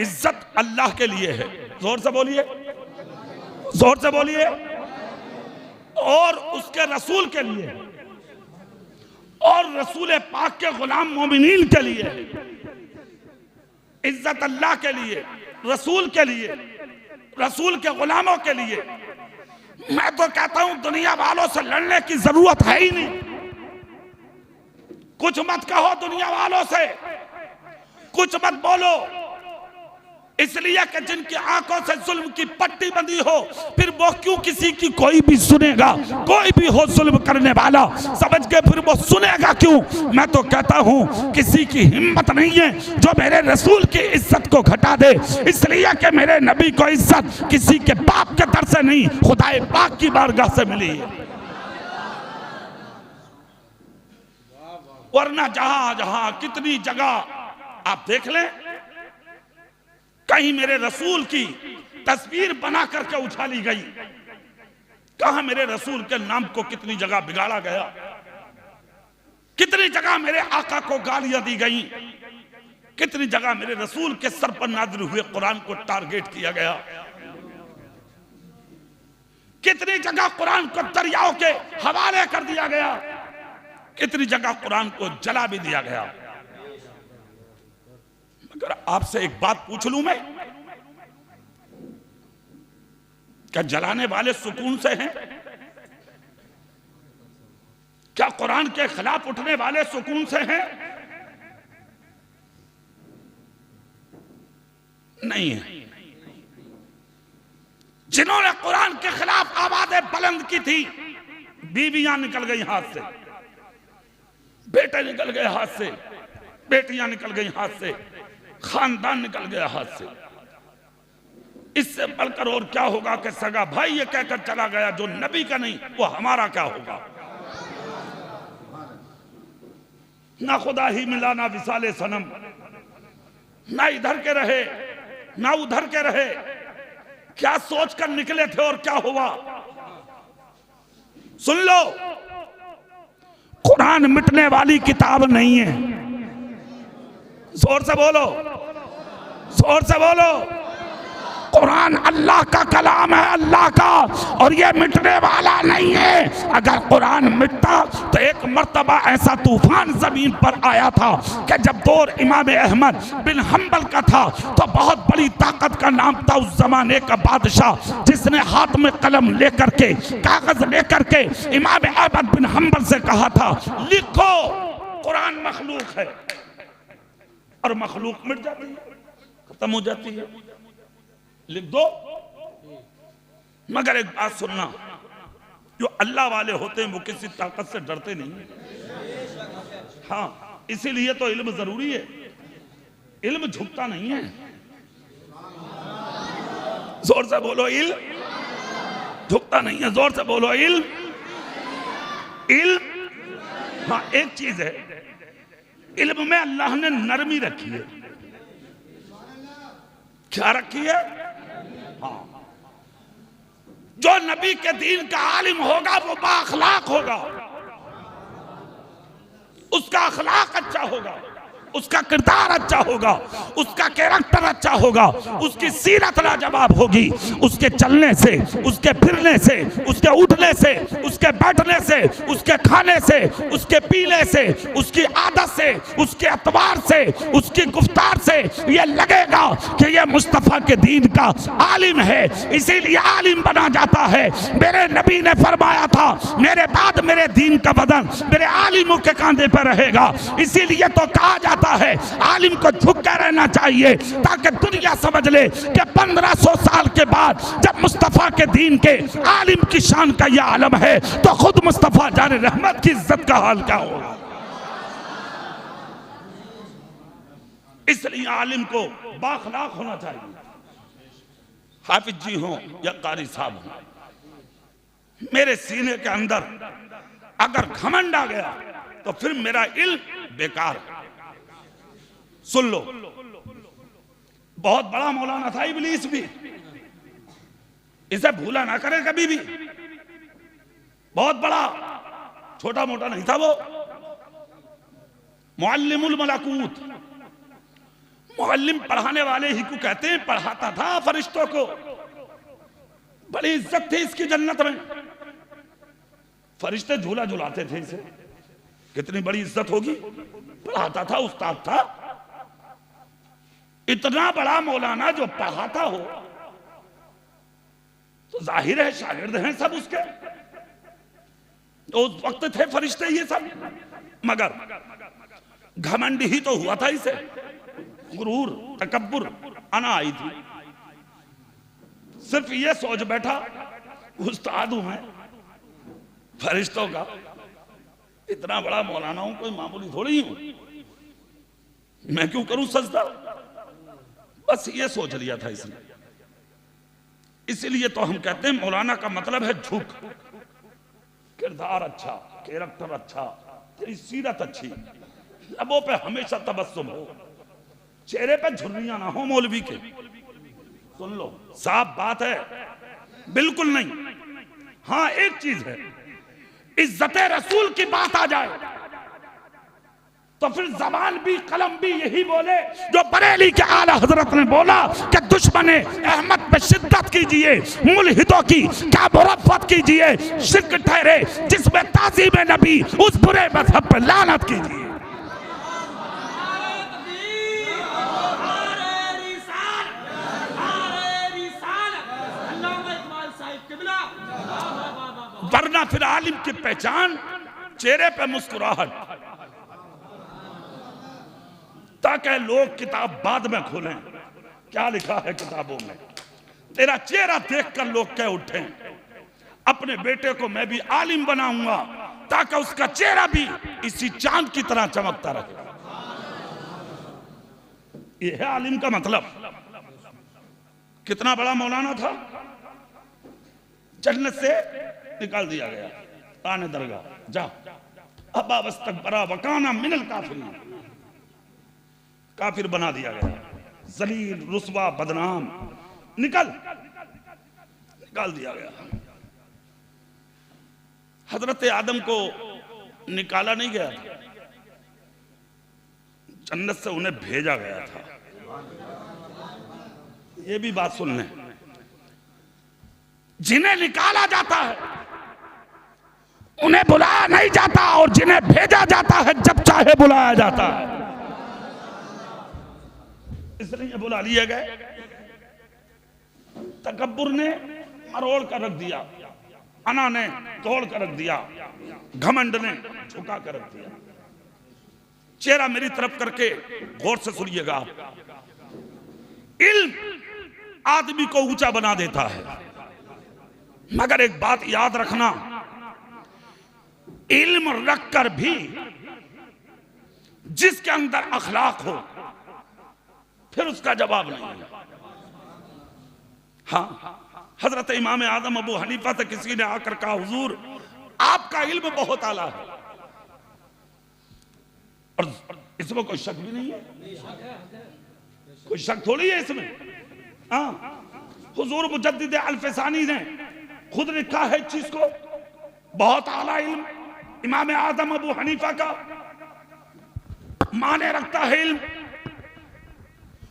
इज्जत अल्लाह के लिए है। जोर से बोलिए, जोर से बोलिए। और उसके रसूल के लिए, और रसूल पाक के गुलाम मोमिनीन के लिए। इज्जत अल्लाह के लिए, रसूल के लिए, रसूल के गुलामों के लिए। मैं तो कहता हूं दुनिया वालों से लड़ने की जरूरत है ही नहीं। कुछ मत कहो दुनिया वालों से, कुछ मत बोलो, इसलिए कि जिनकी आंखों से जुल्म की पट्टी बंधी हो, फिर वो क्यों किसी की कोई भी सुनेगा? कोई भी हो जुल्म करने वाला, समझ के फिर वो सुनेगा क्यों? मैं तो कहता हूं किसी की हिम्मत नहीं है जो मेरे रसूल की इज्जत को घटा दे, इसलिए कि मेरे नबी को इज्जत किसी के बाप के दर से नहीं, खुदाए पाक की बारगाह से मिली है। वरना जहां जहां कितनी जगह आप देख लें, कहीं मेरे रसूल की तस्वीर बना करके उछाली गई, कहां मेरे रसूल के नाम को कितनी जगह बिगाड़ा गया, कितनी जगह मेरे आका को गालियां दी गई, कितनी जगह मेरे रसूल के सर पर नाज़िल हुए कुरान को टारगेट किया गया, कितनी जगह कुरान को दरियाओं के हवाले कर दिया गया, कितनी जगह कुरान को जला भी दिया गया। अगर आपसे एक बात पूछ लूं मैं, क्या जलाने वाले सुकून से हैं? क्या कुरान के खिलाफ उठने वाले सुकून से हैं? नहीं है। जिन्होंने कुरान के खिलाफ आवाजें बुलंद की थी, बीवियां निकल गई हाथ से, बेटे निकल गए हाथ से, बेटियां निकल गई हाथ से, खानदान निकल गया हाथ से। इससे बढ़कर और क्या होगा कि सगा भाई ये कहकर चला गया जो नबी का नहीं वो हमारा क्या होगा? ना खुदा ही मिला ना विसाले सनम, ना इधर के रहे ना उधर के रहे। क्या सोचकर निकले थे और क्या हुआ? सुन लो, कुरान मिटने वाली किताब नहीं है। जोर से बोलो, जोर से बोलो। कुरान अल्लाह का कलाम है, अल्लाह का, और ये मिटने वाला नहीं है। अगर कुरान मिटता तो एक मर्तबा ऐसा तूफान जमीन पर आया था कि जब दौर इमाम अहमद बिन हम्बल का था तो बहुत बड़ी ताकत का नाम था उस जमाने का बादशाह, जिसने हाथ में कलम लेकर के कागज लेकर के इमाम अहमद बिन हम्बल से कहा था लिखो कुरान मखलूक है, और मखलूक मिट जाती है, खत्म हो जाती है, लिख दो। मगर एक बात सुनना, जो अल्लाह वाले होते हैं वो किसी ताकत से डरते नहीं। हाँ, इसीलिए तो इल्म जरूरी है। इल्म झुकता नहीं है। जोर से बोलो, इल्म झुकता नहीं है। जोर से बोलो, इल्म। इल्म, हाँ, एक चीज है, इल्म में अल्लाह ने नरमी रखी है। क्या रखी है? हाँ, जो नबी के दीन का आलिम होगा वो बाअखलाक होगा, उसका अखलाक अच्छा होगा, उसका किरदार अच्छा होगा, उसका कैरेक्टर अच्छा होगा, उसकी सीरत लाजवाब होगी। उसके चलने से, उसके फिरने से, उसके उठने से, उसके बैठने से, उसके खाने से, उसके पीने से, उसकी आदत से, उसके अतवार से, उसकी गुफ्तार से ये लगेगा कि ये मुस्तफ़ा के दीन का आलिम है। इसीलिए आलिम बना जाता है। मेरे नबी ने फरमाया था मेरे बाद मेरे दीन का वजन मेरे आलिमों के कांधे पर रहेगा। इसीलिए तो कहा जाता है आलिम को झुक कर रहना चाहिए, ताकि दुनिया समझ ले कि 1500 साल के बाद जब मुस्तफा के दीन के आलिम की शान का यह आलम है तो खुद मुस्तफा जाने रहमत की इज्जत का हाल क्या होगा। इसलिए आलिम को बाखलाक होना चाहिए। हाफिज जी हो या कारी साहब हो, मेरे सीने के अंदर अगर घमंड आ गया तो फिर मेरा इल्म बेकार है। सुन लो, बहुत बड़ा मौलाना था इब्लीस भी, इसे भूला ना करें कभी भी। बहुत बड़ा, छोटा मोटा नहीं था वो। मुअल्लिमुल मलाकूत, मुअल्लिम पढ़ाने वाले ही को कहते हैं, पढ़ाता था फरिश्तों को, बड़ी इज्जत थी इसकी जन्नत में। फरिश्ते झूला झुलाते थे इसे, कितनी बड़ी इज्जत होगी। पढ़ाता था, उस्ताद था। इतना बड़ा मौलाना जो पढ़ाता हो तो जाहिर है शागिर्द हैं सब उसके। तो उस वक्त थे फरिश्ते ये सब, मगर घमंड ही तो हुआ था इसे, गुरूर, तकब्बुर, अना आई थी। सिर्फ ये सोच बैठा उस्ताद हूं मैं फरिश्तों का, इतना बड़ा मौलाना हूं, कोई मामूली थोड़ी हूं, मैं क्यों करूं सजदा। बस ये सोच लिया था इसने। इसीलिए तो हम कहते हैं मौलाना का मतलब है झुक। किरदार अच्छा, कैरेक्टर अच्छा, तेरी सीरत अच्छी, लबों पे हमेशा तबस्सुम हो, चेहरे पे झुर्रियां ना हो मौलवी के। सुन लो, साफ बात है, बिल्कुल नहीं। हाँ एक चीज है, इज्जत रसूल की बात आ जाए तो फिर जबान भी कलम भी यही बोले जो बरेली के आला हजरत ने बोला कि दुश्मने अहमद पे शिद्दत कीजिए, मुल्हिदों की क्या मुरफ़्फ़त कीजिए, शिर्क ठहरे जिसमें ताज़ीम नबी, उस बुरे मजहब पर लानत कीजिए। वरना फिर आलिम की पहचान चेहरे पे मुस्कुराहट, ताकि लोग किताब बाद में खोलें क्या लिखा है किताबों में। तेरा चेहरा देखकर लोग कह उठें अपने बेटे को मैं भी आलिम बनाऊंगा ताकि उसका चेहरा भी इसी चांद की तरह चमकता रहे। यह है आलिम का मतलब। कितना बड़ा मौलाना था, जन्नत से निकाल दिया गया, आने दरगाह जा, अब्बा वस्तकबरा वकाना मिनल काफिरीन, काफिर बना दिया गया, जलील रुस्वा बदनाम, निकाल दिया गया। हजरत आदम को निकाला नहीं गया था, जन्नत से उन्हें भेजा गया था। ये भी बात सुन लें, जिन्हें निकाला जाता है उन्हें बुलाया नहीं जाता, और जिन्हें भेजा जाता है जब चाहे बुलाया जाता है। इसलिए बुला लिए गए। तकब्बुर ने मरोड़ कर रख दिया, अना ने तोड़ कर रख दिया, घमंड ने झुका कर रख दिया। चेहरा मेरी तरफ करके गौर से सुनिएगा आप। इल्म आदमी को ऊंचा बना देता है, मगर एक बात याद रखना, इल्म रखकर भी जिसके अंदर अखलाक हो फिर उसका जवाब नहीं है। हाँ, हजरत इमाम आदम अबू हनीफा से किसी ने आकर कहा, हुजूर आपका इल्म बहुत आला है, और इसमें कोई शक भी नहीं है, कोई शक थोड़ी है इसमें। हाँ, हुजूर मुजद्दिद अल्फसानी ने खुद लिखा है इस चीज को, बहुत आला इल्म इमाम आदम अबू हनीफा का, माने रखता है इल्म,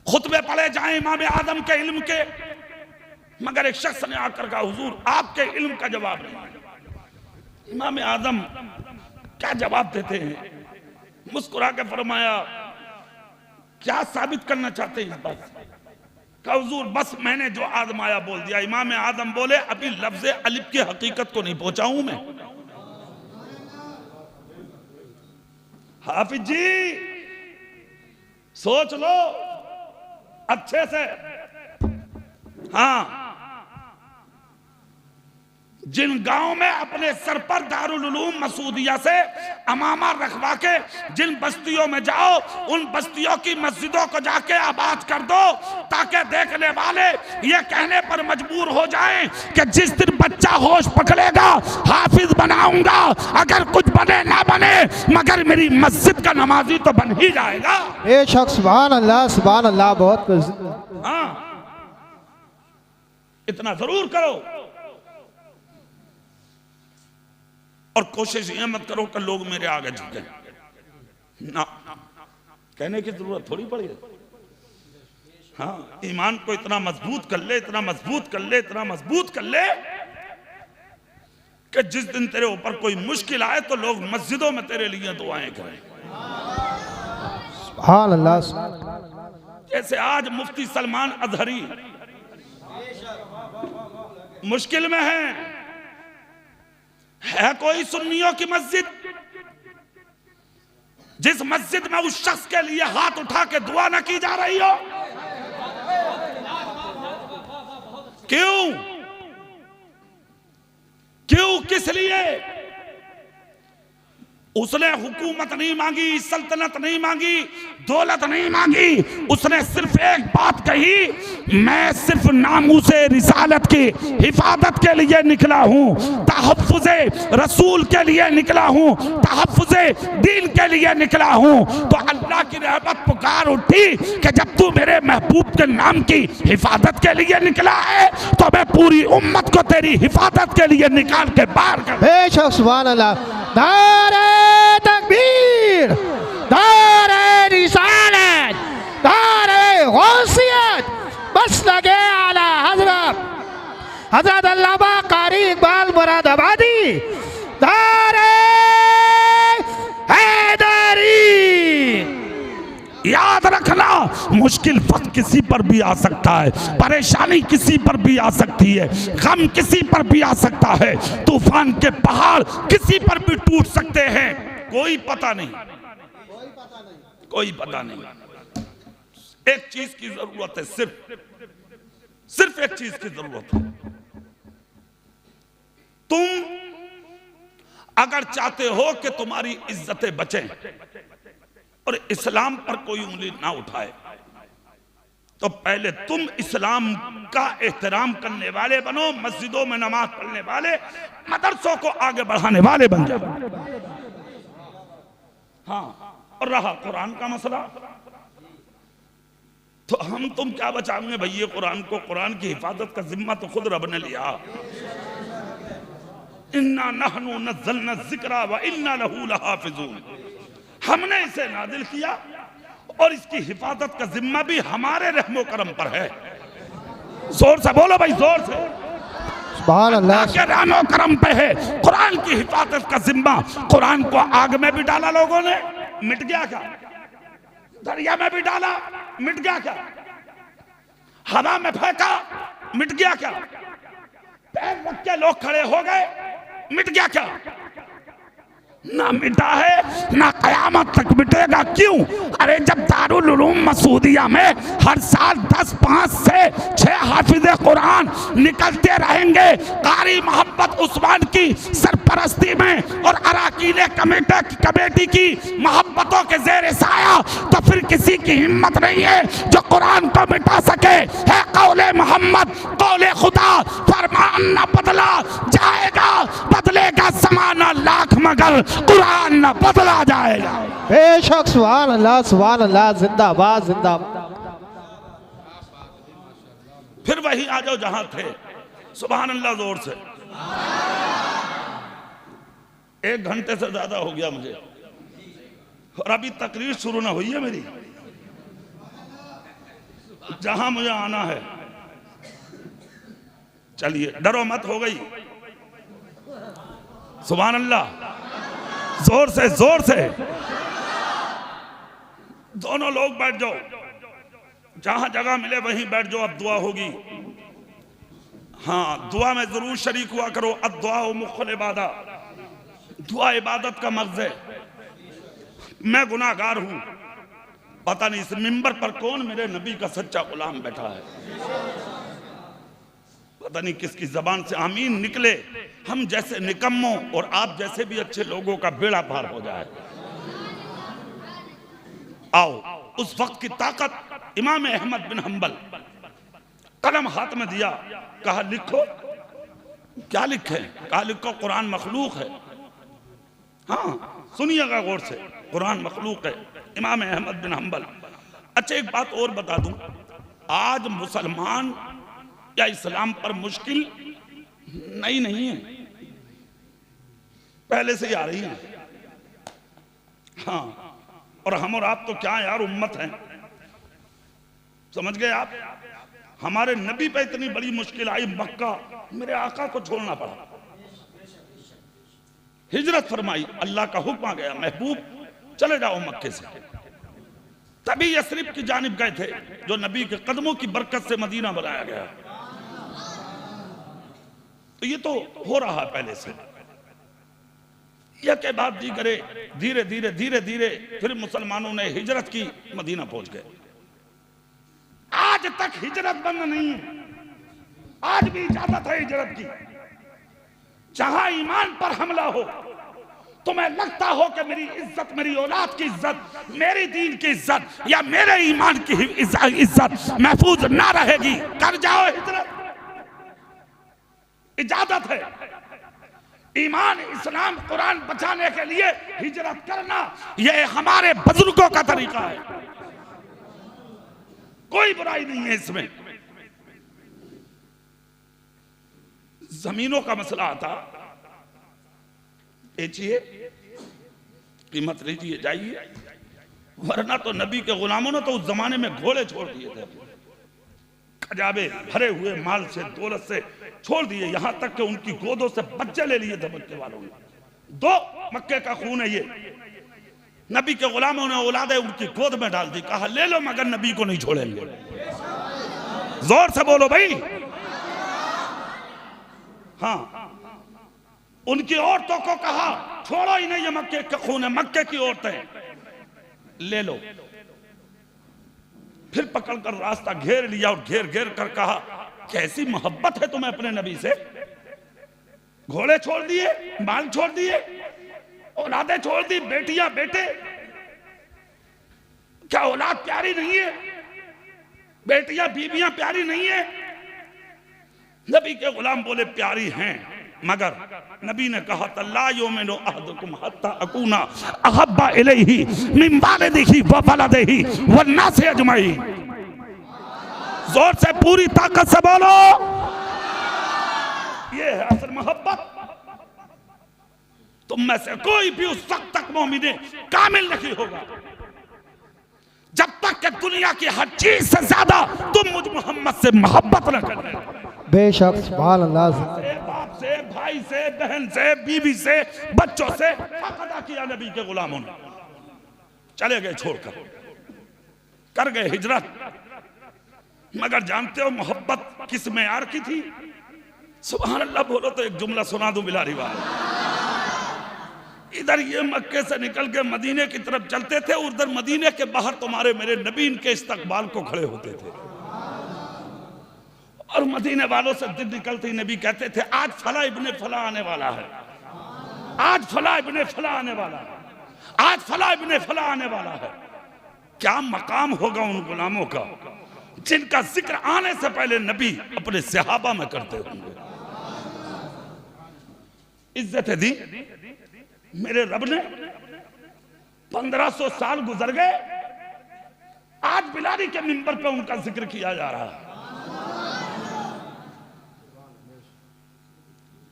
खुतबे पढ़े जाए इमाम आदम के इल्म के, मगर एक शख्स ने आकर कहा, हुजूर आपके इल्म का जवाब नहीं। इमाम आदम क्या जवाब देते हैं? मुस्कुरा के फरमाया, क्या साबित करना चाहते हैं इस बात से? कहा, हुजूर बस मैंने जो आजमाया बोल दिया। इमाम आदम बोले, अभी लफ्ज अलिफ की हकीकत को नहीं पहुंचा हूं मैं। हाफिज जी सोच लो अच्छे से। हाँ, जिन गांव में अपने सर पर दारुल उलूम मसूदिया से अमामा रखवा के जिन बस्तियों में जाओ, उन बस्तियों की मस्जिदों को जाके आबाद कर दो, ताकि देखने वाले ये कहने पर मजबूर हो जाएं कि जिस दिन बच्चा होश पकड़ेगा हाफिज बनाऊंगा, अगर कुछ बने ना बने मगर मेरी मस्जिद का नमाजी तो बन ही जाएगा। ए शख्स सुभान अल्लाह, बहुत कुछ। हाँ, इतना जरूर करो, और कोशिश ये मत करो कि लोग मेरे आगे झुके ना, कहने की जरूरत थोड़ी पड़ी है। हाँ, ईमान को इतना मजबूत कर ले, इतना मजबूत कर ले, इतना मजबूत कर ले कि जिस दिन तेरे ऊपर कोई मुश्किल आए तो लोग मस्जिदों में तेरे लिए दुआएं करें। सुभान अल्लाह। जैसे आज मुफ्ती सलमान अजहरी मुश्किल में है कोई सुन्नियों की मस्जिद जिस मस्जिद में उस शख्स के लिए हाथ उठा के दुआ न की जा रही हो? क्यों? किस लिए? उसने हुकूमत नहीं मांगी, सल्तनत नहीं मांगी, दौलत नहीं मांगी। उसने सिर्फ एक बात कही, मैं सिर्फ नामूसे रिसालत की हिफाजत के लिए निकला हूं, तहफ्फुज़े रसूल के लिए निकला हूं, तहफ्फुज़े दीन के लिए निकला हूं। तो अल्लाह की रहमत पुकार उठी कि जब तू मेरे महबूब के नाम की हिफाजत के लिए निकला है तो मैं पूरी उम्मत को तेरी हिफाजत के लिए निकाल के बाहर कर। बेशक सुभान अल्लाह। नारे तकबीर, नारे रिसालत, नारे गौसियत, बस लगे आला हजरत अल्लामा कारी इकबाल मुरादाबादी, नारे हैदरी। याद रखना, मुश्किल वक्त किसी पर भी आ सकता है, परेशानी किसी पर भी आ सकती है, गम किसी पर भी आ सकता है, तूफान के पहाड़ किसी पर भी टूट सकते हैं। कोई पता नहीं, कोई पता नहीं। एक चीज की जरूरत है, सिर्फ एक चीज की जरूरत है। तुम अगर चाहते हो कि तुम्हारी इज्जतें बचें और इस्लाम पर कोई उंगली ना उठाए, तो पहले तुम इस्लाम का एहतराम करने वाले बनो, मस्जिदों में नमाज पढ़ने वाले, मदरसों को आगे बढ़ाने वाले बन जाओ। हाँ, और रहा कुरान का मसला, तो हम तुम क्या बचाएंगे भैया कुरान को? कुरान की हिफाजत का जिम्मा तो खुद रब ने लिया। इन्ना नहनु नज़्ज़लना ज़िक्रा व इन्ना लहू लहाफ़िज़ून। हमने इसे नाजिल किया और इसकी हिफाजत का जिम्मा भी हमारे रहमो करम पर है। जोर से बोलो भाई, जोर से। सुभान अल्लाह के रहमो करम पे है कुरान की हिफाजत का जिम्मा। कुरान को आग में भी डाला लोगों ने, मिट गया क्या? दरिया में भी डाला, मिट गया क्या? हवा में फेंका, मिट गया क्या? पैर रख के लोग खड़े हो गए, मिट गया क्या? ना मिटा है, ना कयामत तक मिटेगा। क्यों? अरे जब दारुल उलूम मसूदिया में हर साल 10, 5 से 6 हाफिज़े कुरान निकलते रहेंगे कारी मोहम्मद उस्मान की सरपरस्ती में और अराकीन कमेटी की मोहब्बतों के ज़ेर साया, तो फिर किसी की हिम्मत नहीं है जो कुरान को मिटा सके। है कौले मोहम्मद, कौले खुदा, फरमान न बदला जाएगा, बदलेगा ज़माना लाख मगर कुरान न बदला जाएगा। बेशक सुभान अल्लाह, सुभान अल्लाह, जिंदाबाद जिंदाबाद। फिर वही आ जाओ जहां थे। सुभान अल्लाह, जोर से। 1 घंटे से ज्यादा हो गया मुझे और अभी तकरीर शुरू ना हुई है मेरी। जहां मुझे आना है, चलिए, डरो मत, हो गई। सुभान अल्लाह, जोर से, जोर से। दोनों लोग बैठ जाओ, जहां जगह मिले वहीं बैठ जाओ। अब दुआ होगी। हाँ, दुआ में जरूर शरीक हुआ करो। अद्दुआ मुख्फुल इबादत, दुआ इबादत का मर्ज है। मैं गुनाहगार हूं, पता नहीं इस मिंबर पर कौन मेरे नबी का सच्चा गुलाम बैठा है। पता नहीं किसकी जबान से आमीन निकले, हम जैसे निकम्मों और आप जैसे भी अच्छे लोगों का बेड़ा पार हो जाए। आओ, उस वक्त की ताकत। इमाम अहमद बिन हंबल, कलम हाथ में दिया, कहा लिखो। क्या लिखे? कहा लिखो कुरान मखलूक है। हाँ, सुनिएगा गौर से, कुरान मखलूक है। इमाम अहमद बिन हंबल। अच्छा, एक बात और बता दूं, आज मुसलमान या इस्लाम पर मुश्किल नई नहीं है, पहले से ही आ रही है। हाँ, और हम और आप तो क्या यार उम्मत हैं। समझ गए आप? हमारे नबी पे इतनी बड़ी मुश्किल आई, मक्का मेरे आका को छोड़ना पड़ा, हिजरत फरमाई, अल्लाह का हुक्म आ गया, महबूब चले जाओ मक्के से। तभी यस्रिब की जानिब गए थे, जो नबी के कदमों की बरकत से मदीना बनाया गया। तो ये तो हो रहा है पहले से। यह के बाद दीगरे धीरे धीरे धीरे धीरे फिर मुसलमानों ने हिजरत की, मदीना पहुंच गए। आज तक हिजरत बंद नहीं है, आज भी इजाजत है हिजरत की। जहां ईमान पर हमला हो, तुम्हें लगता हो कि मेरी इज्जत, मेरी औलाद की इज्जत, मेरी दीन की इज्जत या मेरे ईमान की इज्जत महफूज ना रहेगी, कर जाओ हिजरत, इजाजत है। ईमान, इस्लाम, कुरान बचाने के लिए हिजरत करना, यह हमारे बुजुर्गों का तरीका है, कोई बुराई नहीं है इसमें। जमीनों का मसला आता, बेचिए, कीमत लीजिए, जाइए, वरना तो नबी के गुलामों ने तो उस जमाने में घोड़े छोड़ दिए थे, खजाबे भरे हुए माल से, दौलत से छोड़ दिए, यहां तक कि उनकी गोदों से बच्चे ले लिए थे मक्के वालों ने। दो मक्के का खून है ये, नबी के गुलामों ने औलादे उनकी गोद में डाल दी, कहा ले लो मगर नबी को नहीं छोड़ेंगे। जोर से बोलो भाई। हाँ, उनकी औरतों को कहा छोड़ो ही नहीं, ये मक्के का खून है, मक्के की औरतें ले लो। फिर पकड़कर रास्ता घेर लिया और घेर घेर कर कहा कैसी मोहब्बत है तुम्हें अपने नबी से, घोड़े छोड़ दिए, माल छोड़ दिए, औलादे छोड़ दी, बेटियां बेटे, क्या औलाद प्यारी नहीं है? बेटियां बीबियां प्यारी नहीं है? नबी के गुलाम बोले प्यारी हैं, मगर नबी ने कहा तल्ला युमिनु अहदुकुम हत्ता अकूना अहब्बा इलैहि मिन वालिदिही व वलदिही वन्नासि अजमईन। जोर से पूरी ताकत से बोलो, ये है असल मोहब्बत। तुम में से कोई भी उस वक्त तक मोमिन कामिल नहीं होगा जब तक कि दुनिया की हर चीज से ज्यादा तुम मुझ मोहम्मद से मोहब्बत न कर ले। बेशक, सुभान अल्लाह। बाप से, भाई से, बहन से, बीवी से, बच्चों से हक अदा किया नबी के गुलामों ने। चले गए छोड़कर, कर गए हिजरत, मगर जानते हो मोहब्बत किस मेयार की थी? सुभान अल्लाह बोलो तो एक जुमला सुना दूं बिला रिवाज। इधर ये मक्के से निकल के मदीने की तरफ चलते थे, उधर मदीने के बाहर तुम्हारे मेरे नबी इनके इस्तकबाल को खड़े होते थे, और मदीने वालों से दिन निकलते ही नबी कहते थे आज फला इब्ने फला आने वाला है, आज फला इब्ने फला आने वाला है, आज फला इब्ने फला आने वाला है। क्या मकाम होगा उन गुलामों का जिनका जिक्र आने से पहले नबी अपने सहाबा में करते होंगे। इज्जत दी मेरे रब ने, 1500 साल गुजर गए, आज बिलारी के मिंबर पे उनका जिक्र किया जा रहा है।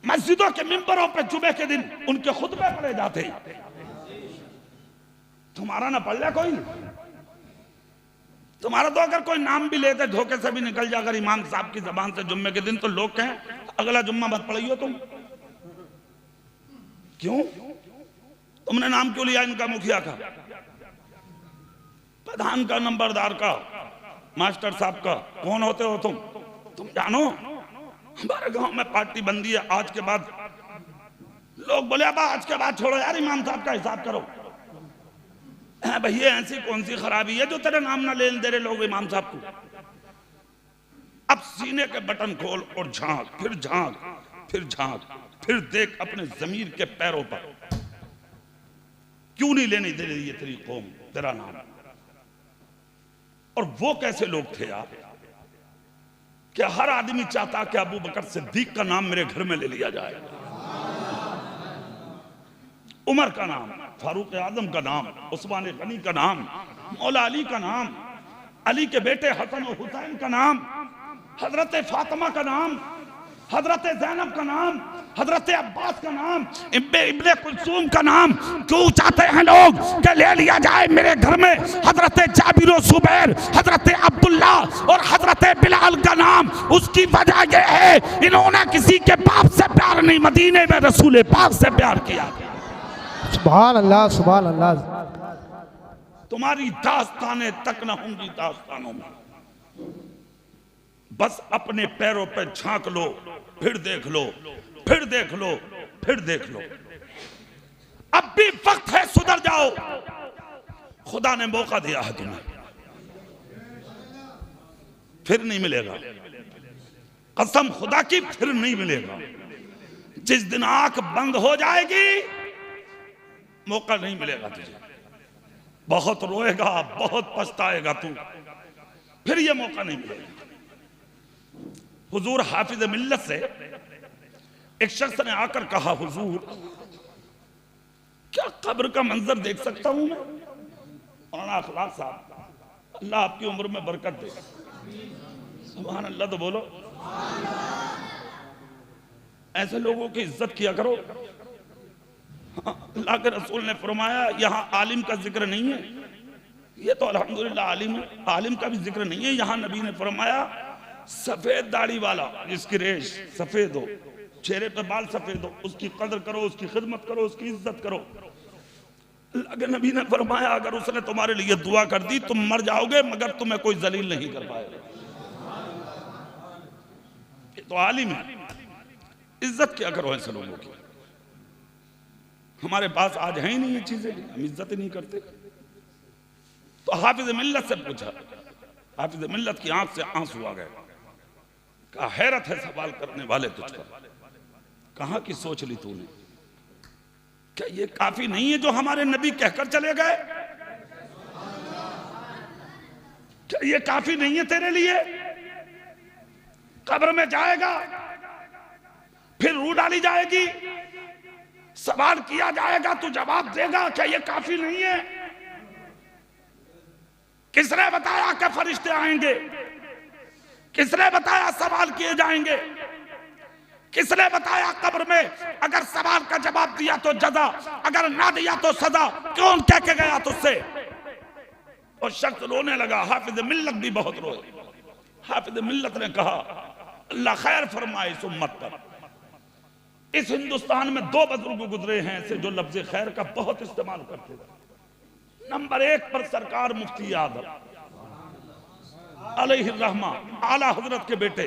मस्जिदों के मिंबरों पे जुमे के दिन उनके खुतबे पढ़े जाते। तुम्हारा ना पढ़ ले कोई, तुम्हारा तो अगर कोई नाम भी लेते धोखे से भी निकल जाकर इमाम साहब की जबान से जुम्मे के दिन, तो लोग कहें अगला जुम्मा मत पढ़ियो तुम। क्यों? तुमने नाम क्यों लिया इनका, मुखिया का, प्रधान का, नंबरदार का, मास्टर साहब का? कौन होते हो तुम जानो? हमारे गांव में पार्टी बंदी है, आज के बाद लोग बोले अब आज के बाद छोड़ो यार, इमाम साहब का हिसाब करो। भैया ऐसी कौन सी खराबी है जो तेरे नाम ना लेने दे रहे लोग इमाम साहब को? अब सीने के बटन खोल और झांक, फिर झांक, फिर झांक, फिर देख अपने जमीर के पैरों पर, क्यों नहीं लेने दे रही है तेरी कौम तेरा नाम? और वो कैसे लोग थे यार कि हर आदमी चाहता कि अबू बकर सिद्दीक का नाम मेरे घर में ले लिया जाए, उमर का नाम, फारूक आजम का नाम, उस्मान गनी का नाम, मौला अली का नाम, अली के बेटे हसन और हुसैन का नाम, हजरत फातिमा का नाम, हजरत जैनब का नाम, हजरत अब्बास का नाम, इब्ने कुलसूम का नाम क्यों चाहते हैं लोग कि ले लिया जाए मेरे घर में? हजरत जाबिर और जुबैर, हजरत अब्दुल्ला और हजरत बिलाल का नाम, उसकी वजह यह है इन्होंने किसी के बाप से प्यार नहीं, मदीने में रसूल पाक से प्यार किया। सुभान अल्लाह, सुभान अल्लाह। तुम्हारी दास्तानें तक न होंगी दास्तानों में। बस अपने पैरों पे झांक लो, फिर देख लो, फिर देख लो, फिर देख लो। अब भी वक्त है, सुधर जाओ। खुदा ने मौका दिया है तुम्हें, फिर नहीं मिलेगा। कसम खुदा की, फिर नहीं मिलेगा। जिस दिन आंख बंद हो जाएगी मौका नहीं मिलेगा तुझे। बहुत रोएगा, बहुत पछताएगा तू, फिर ये मौका नहीं मिलेगा। हुजूर हाफिज मिल्लत से एक शख्स ने आकर कहा, हुजूर क्या कब्र का मंजर देख सकता हूं मैं? मौलाना अखलाक साहब, अल्लाह आपकी उम्र में बरकत दे। सुभान अल्लाह तो बोलो। ऐसे लोगों की इज्जत किया करो। अल्लाह के रसूल ने फरमाया यहाँ आलिम का जिक्र नहीं है, ये तो अल्हम्दुलिल्लाह आलिम है, आलिम का भी जिक्र नहीं है। यहाँ नबी ने फरमाया सफेद दाढ़ी वाला जिसकी रेश सफेद हो, चेहरे पे बाल सफेद हो, उसकी कदर करो, उसकी खिदमत करो, उसकी इज्जत करो। अल्लाह के नबी ने फरमाया अगर उसने तुम्हारे लिए दुआ कर दी तुम मर जाओगे मगर तुम्हें कोई जलील नहीं कर पाएगा। ये तो आलिम है, इज्जत क्या करो ऐसे लोगों की। हमारे पास आज है ही नहीं ये चीजें, हम इज्जत ही नहीं करते। तो हाफिज मिल्लत से पूछा, हाफिज मिल्लत की आंख से आंसू आ गए। कहा हैरत है सवाल करने वाले तुझ पर, कहां की सोच ली तूने? क्या ये काफी नहीं है जो हमारे नबी कहकर चले गए? क्या ये काफी नहीं है तेरे लिए? कब्र में जाएगा, फिर रूह डाली जाएगी, सवाल किया जाएगा, तू जवाब देगा। क्या ये काफी नहीं है? किसने बताया कि फरिश्ते आएंगे? किसने बताया सवाल किए जाएंगे? किसने बताया कब्र में अगर सवाल का जवाब दिया तो जजा, अगर ना दिया तो सजा? कौन कह के गया तुझसे? और शख्स रोने लगा। हाफिज मिल्लत भी बहुत रोए। हाफिज मिल्लत ने कहा अल्लाह खैर फरमाए इस उम्मत पर। इस हिंदुस्तान में दो बुजुर्ग गुजरे हैं ऐसे जो लफ्ज खैर का बहुत इस्तेमाल करते थे। नंबर एक पर सरकार मुफ्ती आदम अलैहिर्रहमा आला हजरत के बेटे,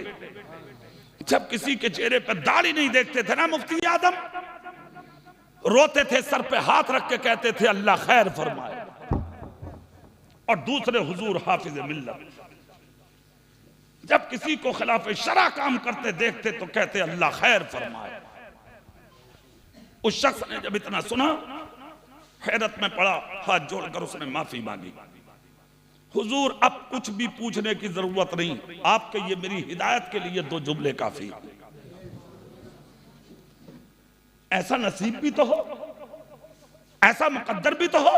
जब किसी के चेहरे पर दाढ़ी नहीं देखते थे ना मुफ्ती आदम, रोते थे, सर पे हाथ रख के कहते थे अल्लाह खैर फरमाए। और दूसरे हुजूर हाफिज मिल्लत, जब किसी को खिलाफ शरा काम करते देखते तो कहते अल्लाह खैर फरमाए। उस शख्स ने जब इतना सुना हैरत में पड़ा, हाथ जोड़कर उसने माफी मांगी। हुजूर अब कुछ भी पूछने की जरूरत नहीं, आपके ये मेरी हिदायत के लिए दो जुमले काफी। ऐसा नसीब भी तो हो, ऐसा मुकद्दर भी तो हो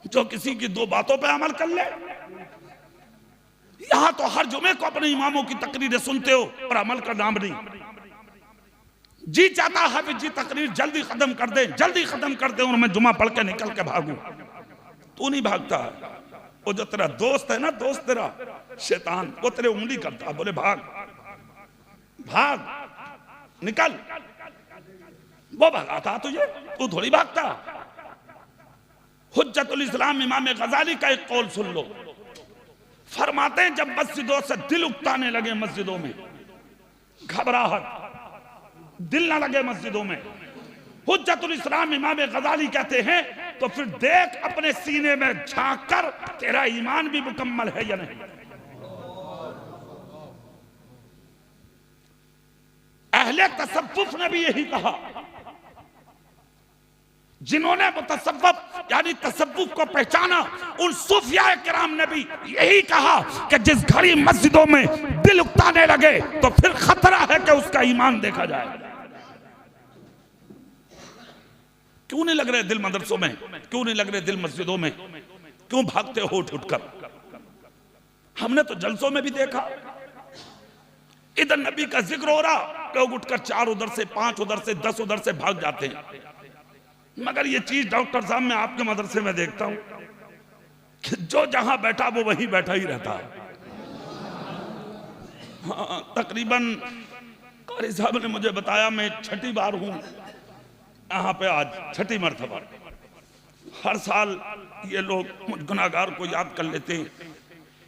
जो किसी की दो बातों पे अमल कर ले। यहां तो हर जुमे को अपने इमामों की तकरीरें सुनते हो और अमल का नाम नहीं। जी चाहता हाफिज जी तकरीर जल्दी खत्म कर दे, जल्दी खत्म कर दे और मैं जुमा पढ़ के निकल के भागूं। तू नहीं भागता। वो जो तेरा दोस्त है ना, दोस्त तेरा शैतान, वो तेरे उंगली करता, बोले भाग भाग निकल। वो भगाता तुझे, तू थोड़ी भागता। हुज्जतुल इस्लाम इमाम गजाली का एक कौल सुन लो। फरमाते हैं जब मस्जिदों से दिल उकताने लगे, मस्जिदों में घबराहट, दिल ना लगे मस्जिदों में, हुज्जतुल इस्लाम इमाम गजाली कहते हैं तो फिर देख अपने सीने में झांक कर तेरा ईमान भी मुकम्मल है या नहीं। अहले तसव्वुफ ने भी यही कहा, जिन्होंने मुतसव्वुफ यानी तसव्वुफ को पहचाना, उन सूफिया किराम ने भी यही कहा कि जिस घड़ी मस्जिदों में दिल उकताने लगे तो फिर खतरा है कि उसका ईमान देखा जाए। क्यों नहीं लग रहे दिल मदरसों में? क्यों नहीं लग रहे दिल मस्जिदों में? क्यों भागते हो उठ उठकर? हमने तो जलसों में भी देखा इधर नबी का जिक्र हो रहा, लोग उठकर 4 उधर से, 5 उधर से, 10 उधर से भाग जाते हैं। मगर ये चीज डॉक्टर साहब मैं आपके मदरसे में देखता हूं कि जो जहां बैठा वो वहीं बैठा ही रहता है। हाँ, तकरीबन कारी साहब ने मुझे बताया, मैं 6ठी बार हूं यहाँ पे, आज 6ठी मरतबा। हर साल ये लोग मुझ गुनाहगार को याद कर लेते हैं,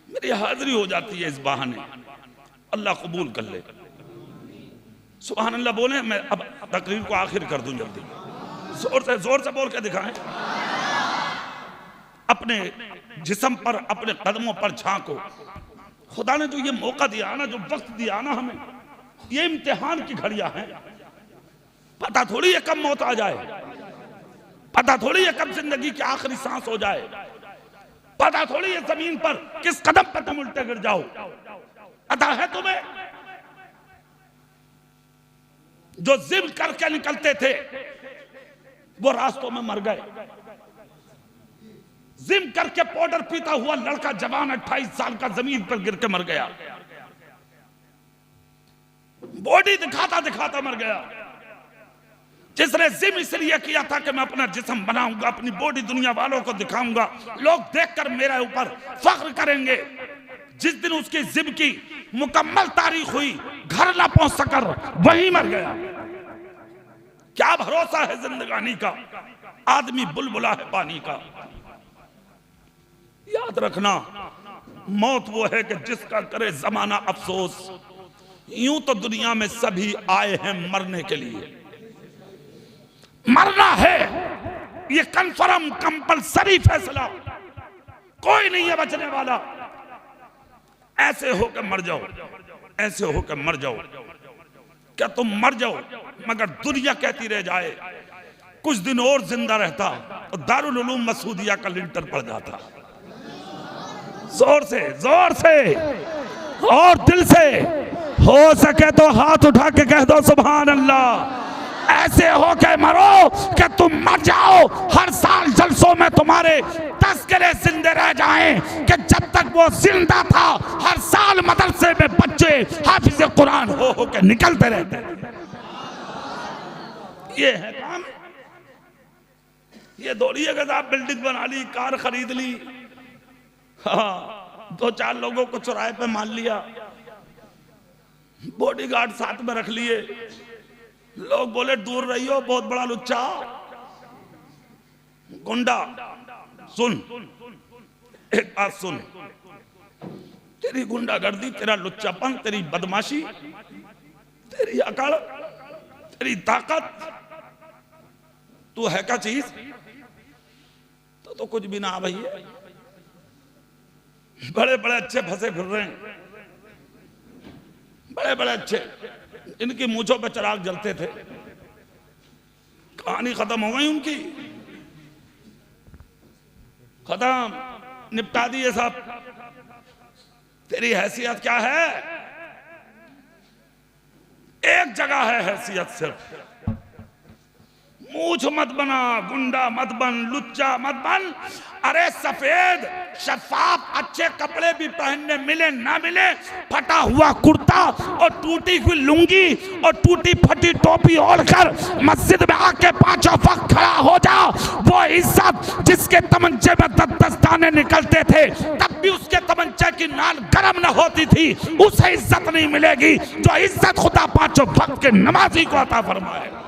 मेरी हाजिरी हो जाती है इस बहाने। अल्लाह कबूल कर ले। सुभान अल्लाह बोले। मैं अब तकरीर को आखिर कर दूं जल्दी, जोर से बोल के दिखाएं। अपने जिस्म पर, अपने कदमों पर झांको। खुदा ने जो ये मौका दिया ना, जो वक्त दिया ना हमें, ये इम्तिहान की घड़ियां हैं। पता थोड़ी है कब मौत आ जाए, पता थोड़ी है कब जिंदगी की आखिरी सांस हो जाए, पता थोड़ी है जमीन पर किस कदम पर तुम उल्टे गिर जाओ। पता है तुम्हें? जो जिद करके निकलते थे वो रास्तों में मर गए। जिम करके पाउडर पीता हुआ लड़का जवान 28 साल का जमीन पर गिर के मर गया। बॉडी दिखाता दिखाता मर गया। जिसने जिम इसलिए किया था कि मैं अपना जिस्म बनाऊंगा, अपनी बॉडी दुनिया वालों को दिखाऊंगा, लोग देखकर मेरे ऊपर फख्र करेंगे। जिस दिन उसकी जिम की मुकम्मल तारीख हुई, घर ना पहुंच सकर वहीं मर गया। क्या भरोसा है जिंदगानी का, आदमी बुलबुला है पानी का। याद रखना, मौत वो है कि जिसका करे जमाना अफसोस। यूं तो दुनिया में सभी आए हैं मरने के लिए, मरना है ये कन्फर्म कंपलसरी फैसला, कोई नहीं है बचने वाला। ऐसे होकर मर जाओ, ऐसे होकर मर जाओ। क्या तुम मर जाओ मगर दुनिया कहती रह जाए कुछ दिन और जिंदा रहता तो दारुल उलूम मसूदिया का लिंटर पड़ जाता। जोर से और दिल से हो सके तो हाथ उठा के कह दो सुभान अल्लाह। ऐसे हो के मरो कि तुम मर जाओ, हर साल जलसों में तुम्हारे तस्करे जिंदे रह जाएं कि जब तक वो जिंदा था हर साल मदरसे में बच्चे हाफिज कुरान हो के निकलते रहते। ये है काम। ये दौड़िए कि आप बिल्डिंग बना ली, कार खरीद ली, हाँ 2-4 लोगों को चौराहे पे मान लिया, बॉडीगार्ड साथ में रख लिए, लोग बोले दूर रहियो बहुत बड़ा लुच्चा गुंडा। सुन एक बात सुन, तेरी गुंडागर्दी, तेरा लुच्चापन, तेरी बदमाशी, तेरी अकड़, तेरी ताकत, तू है क्या चीज? तो कुछ भी ना भैया। बड़े बड़े अच्छे फंसे फिर रहे हैं, बड़े बड़े अच्छे, इनकी मूंछों पे चिराग जलते थे, कहानी खत्म हो गई उनकी, खत्म, निपटा दिए सब। तेरी हैसियत क्या है? एक जगह है हैसियत, सिर्फ मूछ मत बना, गुंडा मत बन, लुच्चा मत बन। अरे सफेद शफाफ अच्छे कपड़े भी पहनने मिले ना मिले, फटा हुआ कुर्ता और टूटी हुई लुंगी और टूटी फटी टोपी ओढ़कर मस्जिद में आके 5 वक्त खड़ा हो जा। वो इज्जत जिसके तमंचे में 10-10 दाने निकलते थे तब भी उसके तमंचे की नाल गर्म न होती थी, उसे इज्जत नहीं मिलेगी जो इज्जत खुदा 5 वक्त के नमाजी को अता फरमाए।